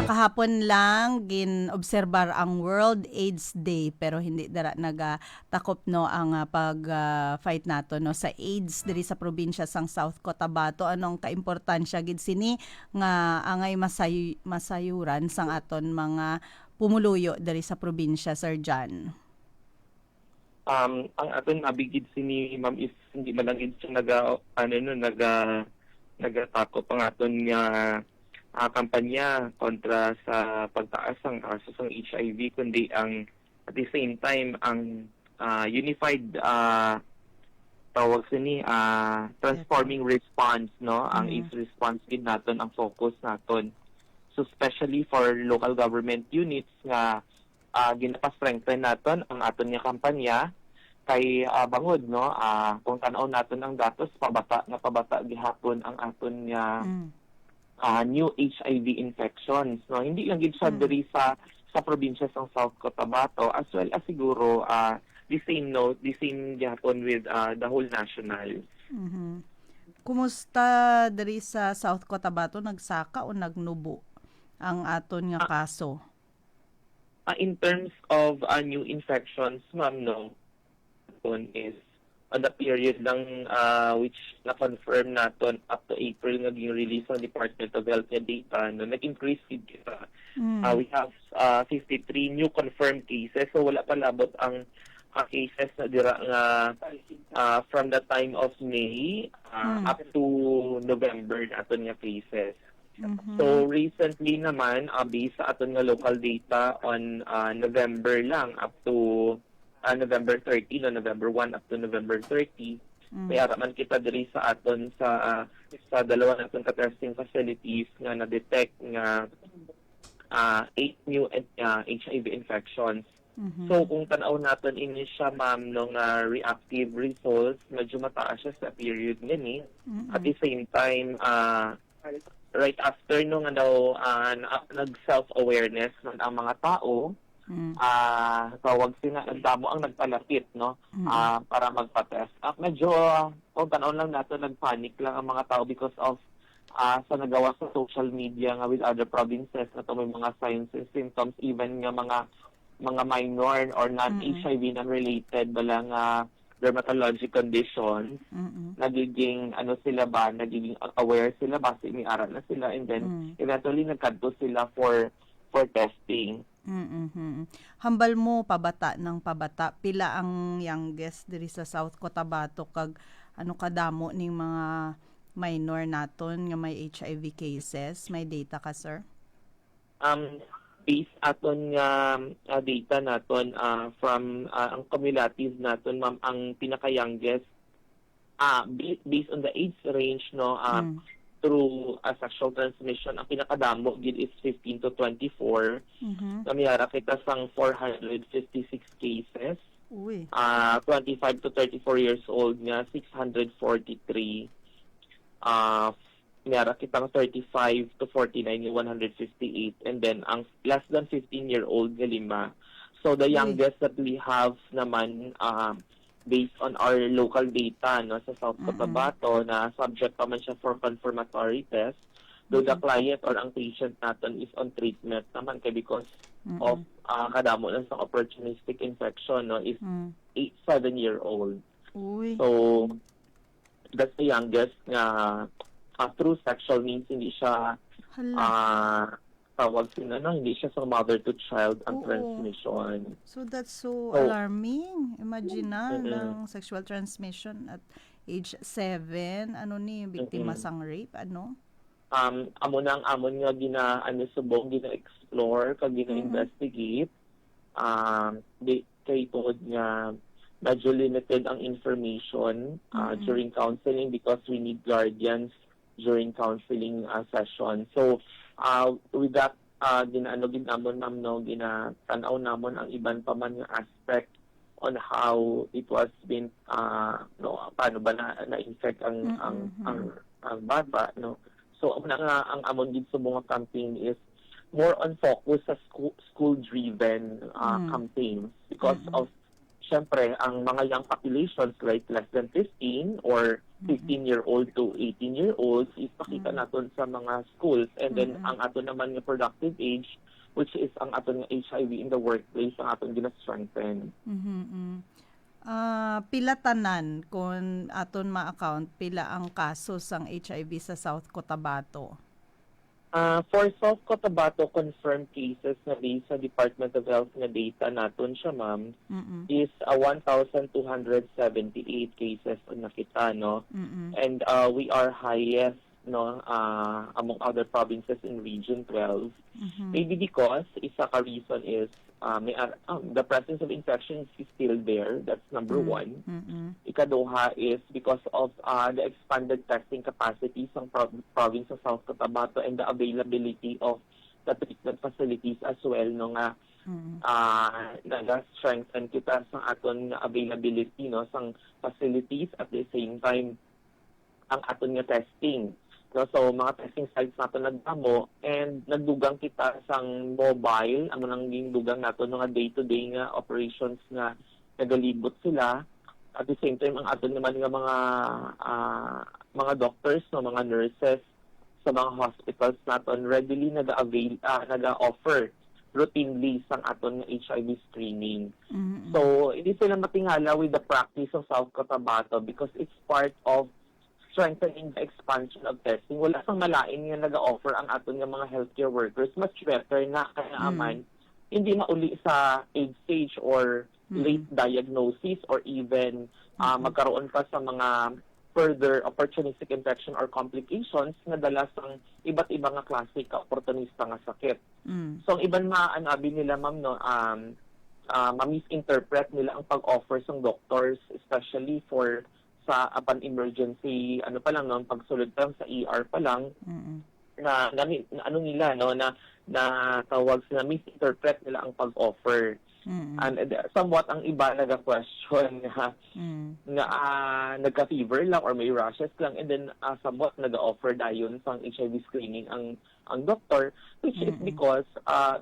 Kahapon lang gin-obserbar ang World AIDS Day pero hindi dara nagatakop no ang pag-fight nato no sa AIDS diri sa probinsya sang South Cotabato. Anong kaimportansya gid sini nga angay masayuran sang aton mga pumuluyo diri sa probinsya, Sir John? Ang aton nabigid sini ma'am is hindi man lang gid siya nagatakop ang aton nga kampanya kontra sa pagtaas ng kaso ng HIV kundi ang at the same time ang unified tawag sini transforming response no ang AIDS response din naton ang focus naton, so especially for local government units nga ginapa-strengthen naton ang aton nga kampanya kay bangod no kung tan-aw naton ang datos pabata gihapon ang aton nga new HIV infections no, hindi lang gid siya diri sa probinsya sa South Cotabato as well as siguro the same gihapon with the whole national. Kumusta diri sa South Cotabato, nagsaka o nagnubo ang aton nga kaso? In terms of new infections, ma'am, no, is on the period lang which na-confirm naton up to April nga release ng Department of Health nga data, no, nag-increase kita. We have 53 new confirmed cases, so wala pa labot ang cases na dira nga from the time of May up to November naton nga cases. So recently naman, based sa aton nga local data on November lang up to November 30, no, November 1 up to November 30, kaya man kita diri sa aton sa dalawa naton ka testing facilities nga na-detect nga 8 new HIV infections. So kung tanaw natin ini siya ma'am nung reactive results, medyo mataas siya sa period ngani. At the same time, right after nung nag-self-awareness ng ang mga tao, tawag sila, nagdamo ang nagpalapit, no? Para magpa-test. Medyo, kung tanaw lang natin, nagpanic lang ang mga tao because of sa nagawa sa social media nga with other provinces na ito may mga signs and symptoms, even nga mga minor or non-HIV non-related balang dermatologic conditions, nagiging nagiging aware sila base may aral na sila, and then eventually nagkadto sila for testing. Hambal mo pabata ng pabata, pila ang youngest diri sa South Cotabato kag kadamo ning mga minor naton nga may HIV cases, may data ka, sir? based aton nga data naton from ang cumulative naton ma'am, ang pinaka-youngest based on the age range no through sexual transmission, ang pinakadamo gid is 15 to 24. Namiyara kita sang 456 cases. Uy. 25 to 34 years old nga 643. Meron kitang 35 to 49 yung 158, and then ang less than 15-year-old nga 5. So the youngest that we have naman based on our local data no sa South Cotabato na subject pa man siya for confirmatory test, though the client or ang patient natin is on treatment naman kay because of kadamo lang sa opportunistic infection no is 7-year-old. Uy. So that's the youngest nga through sexual means, hindi siya tawag sila, no? Hindi siya sa mother to child ang transmission. So that's so alarming. Imagine na lang sexual transmission at age 7. Ano ni biktima sang rape, ano? Amon nga subong gina-explore kag gina-investigate. Kay tungod nga medyo limited ang information during counseling because we need guardians during counseling session. So with that ginaanogin namon ma'am no, ginatanaw namon ang iban pa man nga aspect on how it was been paano ba na-infect ang bata no. So ang amon gid sa mga campaign is more on focus sa school driven campaigns because of syempre ang mga young populations like less than 15 or 15-year-old to 18-year-olds is pakita naton sa mga schools, and then ang aton naman nga productive age which is ang aton nga HIV in the workplace ang aton gina-strengthen. Pila tanan kung aton ma-account pila ang kaso sang HIV sa South Cotabato? For South Cotabato confirmed cases na based sa Department of Health nga data naton siya ma'am is 1,278 cases na kita no. And we are highest no among other provinces in Region 12. Maybe because isa ka reason is the presence of infections is still there. That's number one. Ikaduha is because of the expanded testing capacity ng province of South Cotabato and the availability of the treatment facilities as well no nga naga-strengthen kita sa aton availability no sang facilities at the same time ang aton nga testing. No, so mga testing sites nato nagdamo and nagdugang kita sang mobile amo nang dugang nato nga day-to-day nga operations nga nagalibot sila. At the same time ang aton naman nga mga doctors no, mga nurses sa mga hospitals naton readily naga-offer routinely sang aton nga HIV screening. So hindi sila matingala with the practice of South Cotabato because it's part of strengthening the expansion of testing. Wala sang malain nga naga-offer ang aton nga mga healthcare workers. Much better na kaya aman hindi na uli sa age stage or late diagnosis or even magkaroon pa sa mga further opportunistic infection or complications nga dala sang iba't ibang nga klase ka opportunista nga sakit. So ang iban maanabi nila ma'am no ma-misinterpret nila ang pag-offer sang doctors especially for sa upon emergency pa lang no pagsulod pa sa ER pa lang na ano nila no na tawag sila misinterpret nila ang pag-offer. And somewhat ang iba naga-question nga nagka-fever lang or may rashes lang and then somewhat naga-offer dayon sang HIV screening ang doctor which is because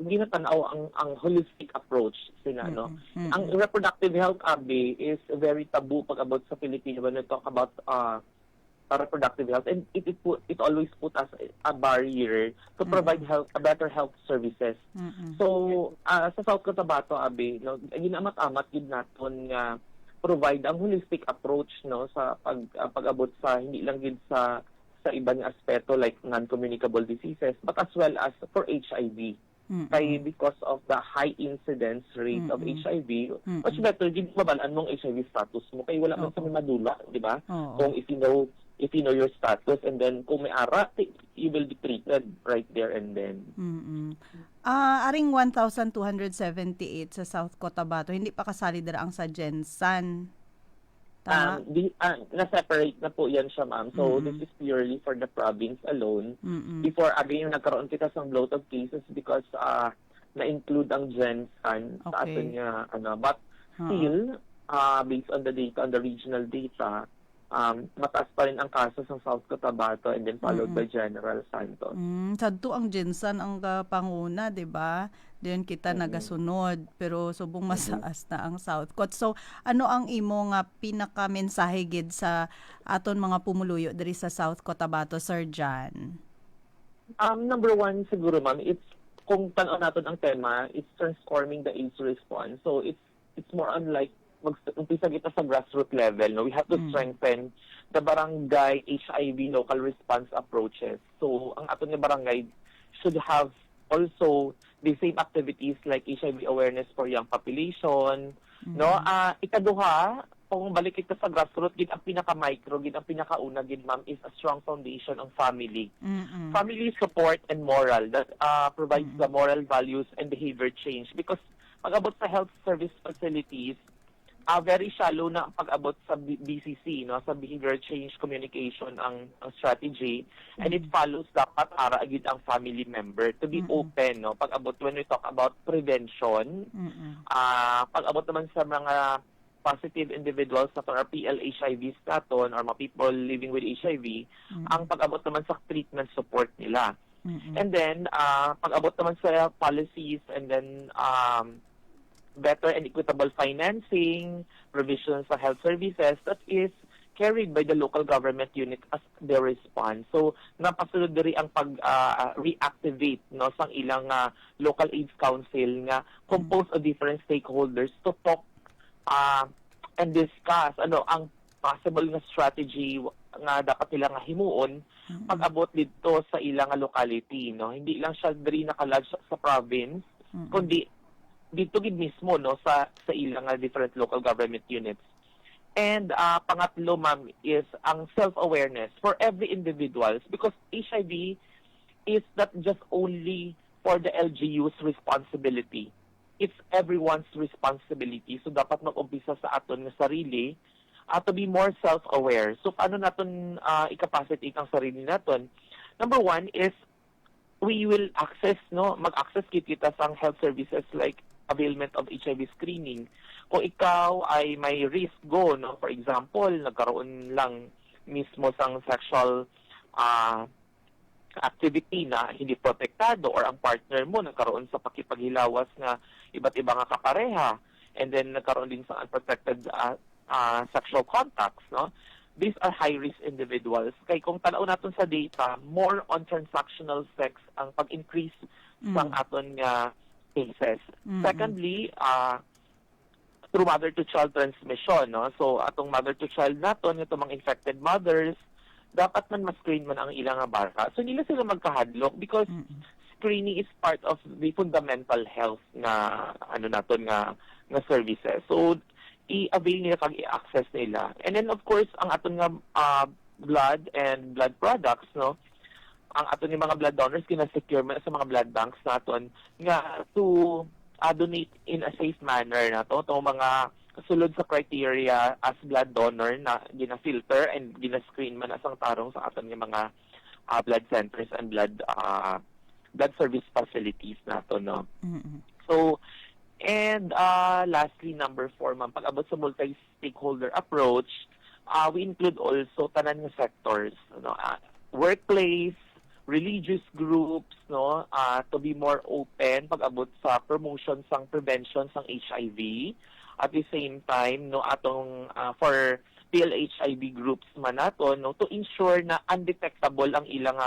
ginatanaw ang holistic approach sila no. Ang reproductive health is very taboo pag about sa Pilipino when we talk about reproductive health, and it always put us a barrier to provide better health services. So sa South Cotabato no, ginamat-amat gid naton nga provide ang holistic approach no sa pag-abot sa hindi lang gid sa ibang aspeto like non-communicable diseases but as well as for HIV. Kay because of the high incidence rate of HIV, much better gid mabalaan mong HIV status mo kay wala man sa madula, di ba? Kung if you know if you know your status, and then kung may ara, you will be treated right there and then. Aring 1,278 sa South Cotabato, hindi pa kasali dira ang sa Gensan. Tama? Na-separate na po yan siya, ma'am. So, this is purely for the province alone. Before, again, nagkaroon kita sa bloat of cases because na-include ang Gensan sa Okay. atin niya. But still, based on the data, on the regional data, mataas pa rin ang kaso sa South Cotabato and then followed by General Santos. Sadto ang Gensan ang panguna, 'di ba? Diyan kita nagasunod, pero subong masaas na ang South Cot. So, ano ang imo nga pinaka-mensahe gid sa aton mga pumuluyo diri sa South Cotabato, Sir John? Number one, siguro, ma'am, it's, kung tanaw natin ang tema, it's transforming the AIDS response. So, it's more on like, mag-umpisa kita sa grassroots level. No? We have to strengthen the barangay HIV local response approaches. So, ang aton nga barangay should have also the same activities like HIV awareness for young population. No? Ikaduha, kung balik kita sa grassroots, gid ang pinaka-micro, gid ang pinakauna, gid ma'am, is a strong foundation ng family. Family support and moral that provides the moral values and behavior change. Because pag-abot sa health service facilities, very shallow na ang pag-abot sa BCC, no, sa behavior change communication ang strategy, and it follows dapat ara agad ang family member to be open, no, pag-abot when we talk about prevention. Pag-abot naman sa mga positive individuals na or PL-HIV status or mga people living with HIV, ang pag-abot naman sa treatment support nila. And then pag-abot naman sa policies and then better and equitable financing, provisions sa health services that is carried by the local government unit as their response. So, napasunod diri ang pag-reactivate no, sa ilang local AIDS council nga composed of different stakeholders to talk and discuss ang possible nga strategy nga dapat nila nga himuon pag-abot dito sa ilang locality. No? Hindi lang siya diri nakalodge sa province, kundi dito gid mismo no sa ilang different local government units. And pangatlo, ma'am, is ang self-awareness for every individuals because HIV is not just only for the LGU's responsibility. It's everyone's responsibility. So dapat mag-umpisa sa aton nga sarili to be more self-aware. So paano naton i-capacity ang sarili naton? Number one is we will mag-access kita sa health services like availment of HIV screening. Kung ikaw ay may risk no, for example, nagkaroon lang mismo sang sexual activity na hindi protektado or ang partner mo nagkaroon sa pakipaghilawas na iba't ibang kapareha and then nagkaroon din sa unprotected sexual contacts, no? These are high-risk individuals. Kaya kung tanaw natin sa data, more on transactional sex ang pag-increase sa aton nga cases. Secondly, through mother-to-child transmission. No? So, atong mother-to-child naton, itong mga infected mothers, dapat man ma-screen man ang ilang bata. So, nila sila magkahadlok because screening is part of the fundamental health na naton nga services. So, i-avail nila kag i-access nila. And then, of course, ang aton nga blood and blood products, no? Ang aton yung mga blood donors kina-secure sa mga blood banks naton nga to donate in a safe manner na to mga sulod sa criteria as blood donor na gina-filter and gina-screen man asang tarong sa aton yung mga blood centers and blood service facilities nato, no. So and lastly, number 4, ma'am, pag-abot sa multi-stakeholder approach, we include also tanan nga sectors, no, workplace, religious groups, no, to be more open pag-abot sa promotion sang prevention sang HIV. At the same time, no, atong for PLHIV groups man nato, no, to ensure na undetectable ang ilang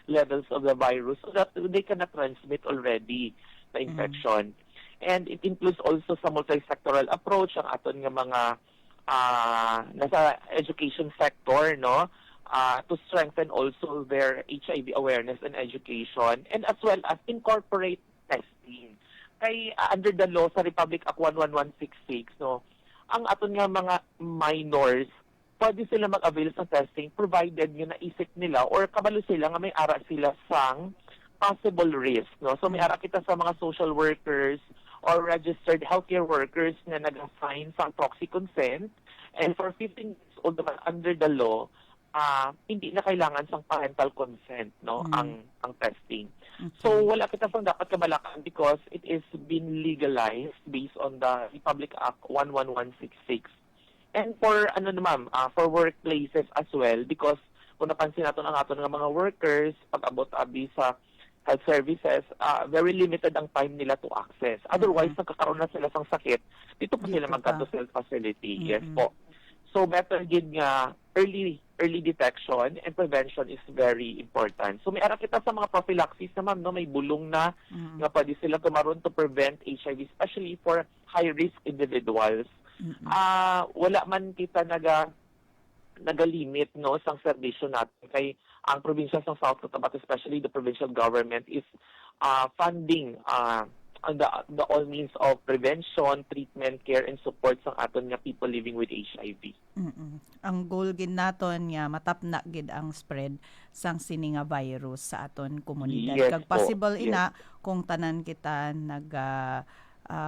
levels of the virus so that they cannot transmit already the infection. And it includes also sa multi-sectoral approach ang aton nga mga nasa education sector, no, to strengthen also their HIV awareness and education, and as well as incorporate testing. Kay under the law sa Republic Act 11166, no, ang aton nga mga minors pwede sila mag-avail sa testing provided yung naisip nila or kabalo sila nga may ara sila sang possible risk. No? So may ara kita sa mga social workers or registered healthcare workers na nag-assign sa proxy consent. And for 15 years old naman under the law, hindi na kailangan sang parental consent, no, ang testing. So wala kita sang dapat kabalakan because it is been legalized based on the Republic Act 11166. And for for workplaces as well because kung napansin natin ang ato ng mga workers pag abot abi sa health services, very limited ang time nila to access. Otherwise, nagkakaroon na sila sang sakit, dito pa sila magkanto sa health facility. Yes po. So better gid nga early detection and prevention is very important. So may ara kita sa mga prophylaxis na ma'am, no, may bulong na nga pwede sila tumaron to prevent HIV especially for high risk individuals. Wala man kita nagalimit no sang serbisyo natin kay ang probinsya sa South Cotabato, especially the provincial government is funding the all means of prevention, treatment, care, and support sa aton nga people living with HIV. Ang goal gid naton nga matapna gid ang spread sang sini nga virus sa aton komunidad. Yes Kag po, possible yes. ina kung tanan kita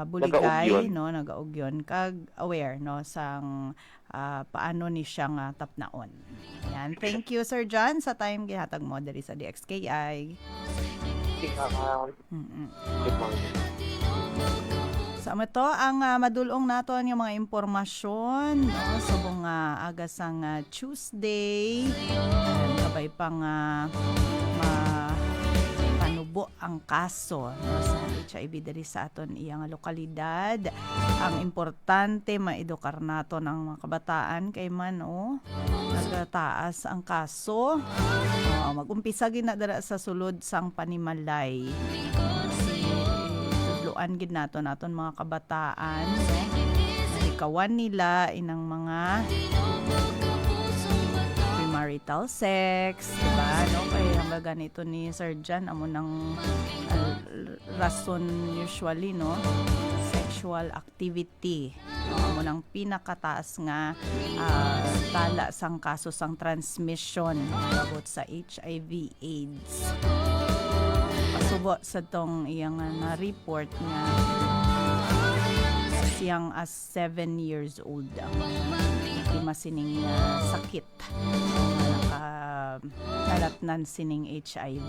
buligay, Nagaugyon. no, nagaugyon kag aware no sang paano ni siya nga tapnaon. Yan. Thank you Sir John sa time gihatag mo diri sa DXKI. Good morning. Sa to ang madulong naton yung mga impormasyon no subong aga sang Tuesday kabay pang panubo ang kaso no, sa HIV diri sa aton iyang lokalidad. Ang importante maedukar nato ng mga kabataan kay man nagataas ang kaso. Mag-umpisa gid na dira sa sulod sang Panimalay. Tudloan gid naton mga kabataan ikawan nila inang mga premarital sex, diba? No? Kaya hanggang ganito ni Sir John, amo ng rason usually, no? Sexual activity. No? Amo ng pinakataas nga tala sang kaso sang transmission about sa HIV AIDS. Pasubo sa tong iyang na-report nga as young as 7 years old ang masining sakit nakalatnan sining HIV.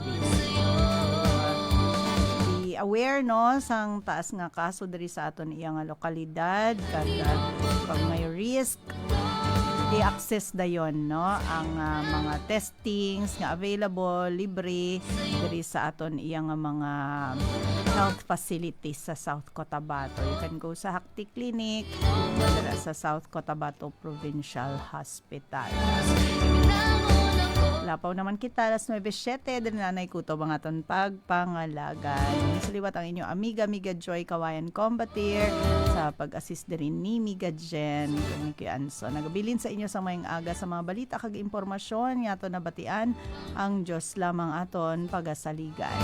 Be aware no sang taas nga kaso diri sa aton iyang lokalidad kag pag may risk i-access dayon no ang mga testings nga available libre diri sa aton iyang mga health facilities sa South Cotabato. You can go sa Hakti Clinic dira sa South Cotabato Provincial Hospital. Lapaw naman kita alas 9:07 diri nanay kutob ang aton pagpangalagan. Saliwat ang inyong amiga Joy Kawayan Combatir sa pag-assist diri ni Miga Jen kay Anso. Nagabilin sa inyo sa mayang aga sa mga balita kag impormasyon nga aton nabatian ang Dios lamang aton pagasaligan.